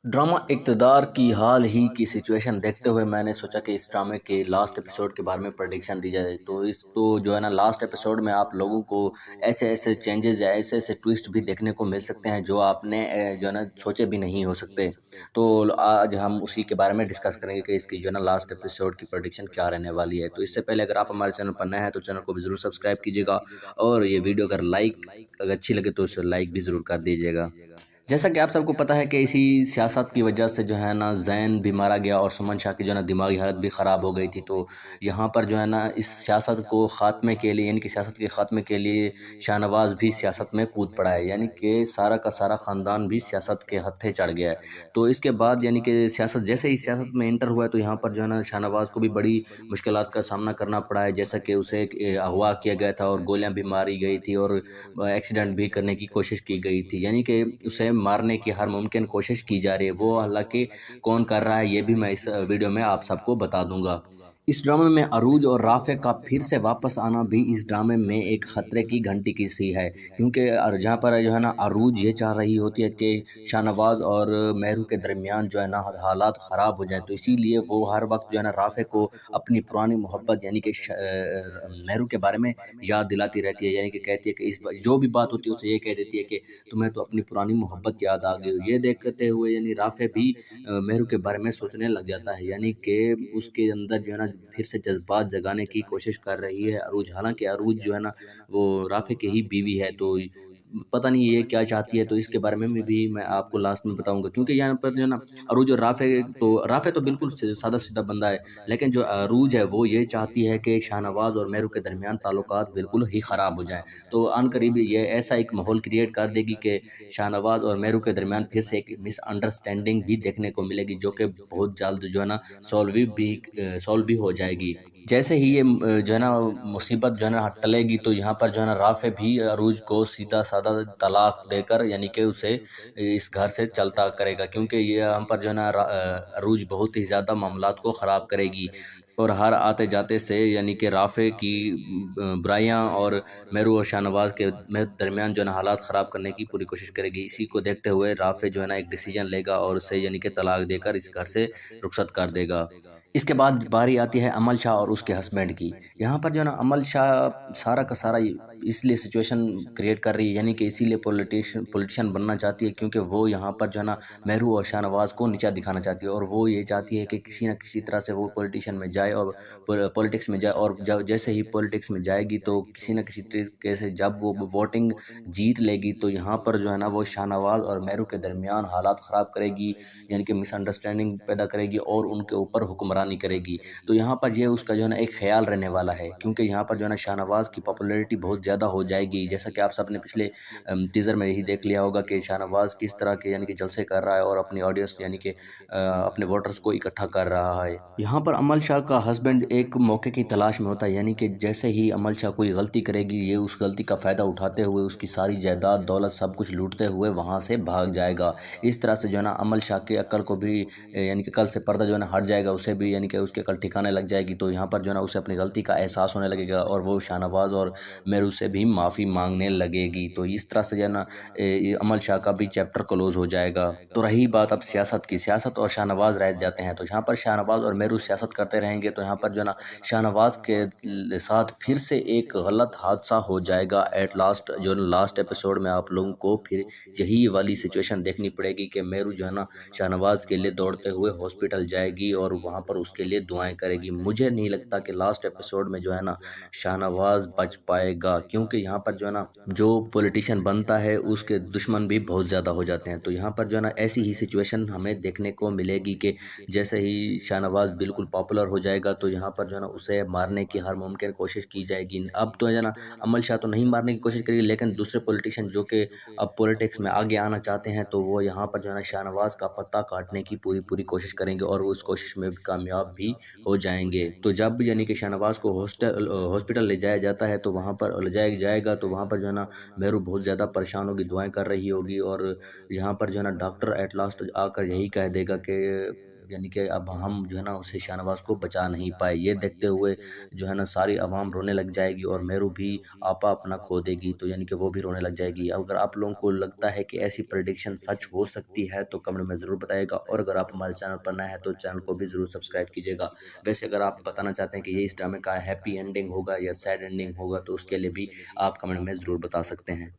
Drama इक़्तिदार की हाल ही की situation देखते हुए मैंने सोचा कि इस ड्रामे के लास्ट एपिसोड के बारे में प्रेडिक्शन दी जाए। तो जो है ना, लास्ट एपिसोड में आप लोगों को ऐसे ऐसे चेंजेस या ऐसे ऐसे ट्विस्ट भी देखने को मिल सकते हैं जो आपने जो है ना सोचे भी नहीं हो सकते। तो आज हम उसी के बारे में डिस्कस करेंगे कि इसकी जो है ना लास्ट एपिसोड की प्रेडिक्शन क्या रहने वाली है। तो इससे पहले अगर आप हमारे चैनल पर नए हैं तो चैनल को भी ज़रूर सब्सक्राइब कीजिएगा, और ये वीडियो अगर अच्छी लगे तो उसे लाइक भी ज़रूर कर दीजिएगा। जैसा कि आप सबको पता है कि इसी सियासत की वजह से जो है ना ज़ैन भी मारा गया और सुमन शाह की जो है ना दिमागी हालत भी ख़राब हो गई थी। तो यहाँ पर जो है ना इस सियासत को ख़ात्मे के लिए, यानी कि सियासत के ख़ात्मे के लिए शाहनवाज़ भी सियासत में कूद पड़ा है, यानी कि सारा का सारा ख़ानदान भी सियासत के हत्थे चढ़ गया है। तो इसके बाद यानी कि सियासत जैसे ही सियासत में एंटर हुआ है तो यहाँ पर जो है ना शाहनवाज़ को भी बड़ी मुश्किलात का सामना करना पड़ा है। जैसा कि उसे अगवा किया गया था और गोलियाँ भी मारी गई थी और एक्सीडेंट भी करने की कोशिश की गई थी, यानी कि उसे मारने की हर मुमकिन कोशिश की जा रही है। वो हालांकि कौन कर रहा है ये भी मैं इस वीडियो में आप सबको बता दूंगा। इस ड्रामे में अरूज और राफे का फिर से वापस आना भी इस ड्रामे में एक खतरे की घंटी की सी है, क्योंकि जहाँ पर जो है ना अरूज ये चाह रही होती है कि शाहनवाज और मेहरू के दरमियान जो है ना हालात ख़राब हो जाए, तो इसीलिए वो हर वक्त जो है ना राफे को अपनी पुरानी मोहब्बत यानी कि मेहरू के बारे में याद दिलाती रहती है। यानी कि कहती है कि जो भी बात होती है उसे ये कह देती है कि तुम्हें तो अपनी पुरानी मोहब्बत याद आ गई हो। ये देखते हुए यानी राफे भी मेहरू के बारे में सोचने लग जाता है, यानी कि उसके अंदर जो है ना फिर से जज्बात जगाने की कोशिश कर रही है अरूज। हालांकि अरूज जो है ना वो राफे की ही बीवी है, तो पता नहीं ये क्या चाहती है, तो इसके बारे में भी मैं आपको लास्ट में बताऊंगा। क्योंकि यहाँ पर जो है ना अरूज और राफे तो बिल्कुल सादा सीधा बंदा है, लेकिन जो अरूज है वो ये चाहती है कि शाहनवाज और मेहरू के दरमियान ताल्लुकात बिल्कुल ही ख़राब हो जाएं। तो अन करीब ये ऐसा एक माहौल क्रिएट कर देगी कि शाहनवाज और मेहरू के दरमियान फिर से एक मिसअंडरस्टैंडिंग भी देखने को मिलेगी, जो कि बहुत जल्द जो है ना सॉल्व भी हो जाएगी। जैसे ही ये जो है ना मुसीबत जो है ना टलेगी, तो यहाँ पर जो है ना राफे भी अरूज को सीधा साधा तलाक देकर यानी कि उसे इस घर से चलता करेगा, क्योंकि ये यहाँ पर जो है ना अरूज बहुत ही ज़्यादा मामलात को ख़राब करेगी और हर आते जाते से यानी कि राफे की बुराइयाँ और मेहरू और शाहनवाज के दरमियान जो है ना हालात ख़राब करने की पूरी कोशिश करेगी। इसी को देखते हुए राफे जो है ना एक डिसीजन लेगा और उसे यानी कि तलाक देकर इस घर से रुखसत कर देगा। इसके बाद बारी आती है अमल शाह और उसके हस्बैंड की। यहाँ पर जो है ना अमल शाह सारा का सारा इसलिए सिचुएशन क्रिएट कर रही है, यानी कि इसीलिए पॉलिटिशियन बनना चाहती है, क्योंकि वो यहाँ पर जो है ना मेहरू और शाहनवाज को नीचा दिखाना चाहती है, और वो ये चाहती है कि किसी न किसी तरह से वो पॉलिटिशियन में जाए और पॉलिटिक्स में जाए। और जब जैसे ही पॉलिटिक्स में जाएगी तो किसी न किसी तरीके से जब वो वोटिंग जीत लेगी, तो यहाँ पर जो है ना वो शाहनवाज और मेहरू के दरमियान हालात ख़राब करेगी, यानी कि मिसअंडरस्टैंडिंग पैदा करेगी और उनके ऊपर हुक्मरानी करेगी। तो यहाँ पर ये उसका जो है ना एक ख्याल रहने वाला है, क्योंकि यहाँ पर जो है ना शाहनवाज की पॉपुलैरिटी बहुत ज़्यादा हो जाएगी। जैसा कि आप सबने पिछले टीज़र में यही देख लिया होगा कि शाहनवाज किस तरह के यानी कि जलसे कर रहा है और अपनी ऑडियंस यानी कि अपने वोटर्स को इकट्ठा कर रहा है। यहाँ पर अमल शाह का हस्बैंड एक मौके की तलाश में होता है, यानी कि जैसे ही अमल शाह कोई गलती करेगी, ये उस गलती का फ़ायदा उठाते हुए उसकी सारी जायदाद दौलत सब कुछ लूटते हुए वहाँ से भाग जाएगा। इस तरह से जो है ना अमल शाह के अक्ल को भी यानी कि कल से पर्दा जो है ना हट जाएगा, उसे भी यानी कि उसके कल ठिकाने लग जाएगी। तो यहाँ पर जो है ना उसे अपनी गलती का एहसास होने लगेगा और वो शाहनवाज और मेहरू से भी माफ़ी मांगने लगेगी। तो इस तरह से जो है ना अमल शाह का भी चैप्टर क्लोज हो जाएगा। तो रही बात अब सियासत की, सियासत और शाहनवाज रह जाते हैं। तो यहाँ पर शाहनवाज और मेहरू सियासत करते रहेंगे, तो यहाँ पर जो है ना शाहनवाज के साथ फिर से एक गलत हादसा हो जाएगा एट लास्ट। जो लास्ट एपिसोड में आप लोगों को फिर यही वाली सिचुएशन देखनी पड़ेगी कि मेहरू जो है ना शाहनवाज के लिए दौड़ते हुए हॉस्पिटल जाएगी और वहाँ पर उसके लिए दुआएं करेगी। मुझे नहीं लगता कि लास्ट एपिसोड में जो है ना शाहनवाज बच पाएगा, क्योंकि यहाँ पर जो है ना जो पॉलिटिशियन बनता है उसके दुश्मन भी बहुत ज़्यादा हो जाते हैं। तो यहाँ पर जो है ना ऐसी ही सिचुएशन हमें देखने को मिलेगी कि जैसे ही शाहनवाज बिल्कुल पॉपुलर हो जाएगा, तो यहाँ पर जो है ना उसे मारने की हर मुमकिन कोशिश की जाएगी। अब तो है ना अमल शाह तो नहीं मारने की कोशिश करेगी, लेकिन दूसरे पॉलिटिशियन जो कि अब पॉलिटिक्स में आगे आना चाहते हैं, तो वो यहाँ पर जो है ना शाहनवाज का पत्ता काटने की पूरी पूरी कोशिश करेंगे और उस कोशिश में कामयाब भी हो जाएंगे। तो जब यानी कि शाहनवाज को हॉस्पिटल ले जाया जाता है, तो वहाँ पर ले जाया जाएगा, तो वहाँ पर जो है ना मेहरू बहुत ज़्यादा परेशान होगी, दुआएं कर रही होगी, और यहाँ पर जो है ना डॉक्टर एट लास्ट आकर यही कह देगा कि یعنی کہ اب ہم جو ہے نا اسے شاہ نواز کو بچا نہیں پائے، یہ دیکھتے ہوئے جو ہے نا ساری عوام رونے لگ جائے گی اور میرو بھی آپا اپنا کھو دے گی، تو یعنی کہ وہ بھی رونے لگ جائے گی۔ اگر آپ لوگوں کو لگتا ہے کہ ایسی پریڈکشن سچ ہو سکتی ہے تو کمنٹ میں ضرور بتائے گا، اور اگر آپ ہمارے چینل پر نئے ہیں تو چینل کو بھی ضرور سبسکرائب کیجیے گا۔ ویسے اگر آپ بتانا چاہتے ہیں کہ یہ اس ڈرامے کا ہیپی اینڈنگ ہوگا یا سیڈ اینڈنگ ہوگا تو اس کے لیے بھی آپ کمنٹ میں ضرور بتا سکتے ہیں۔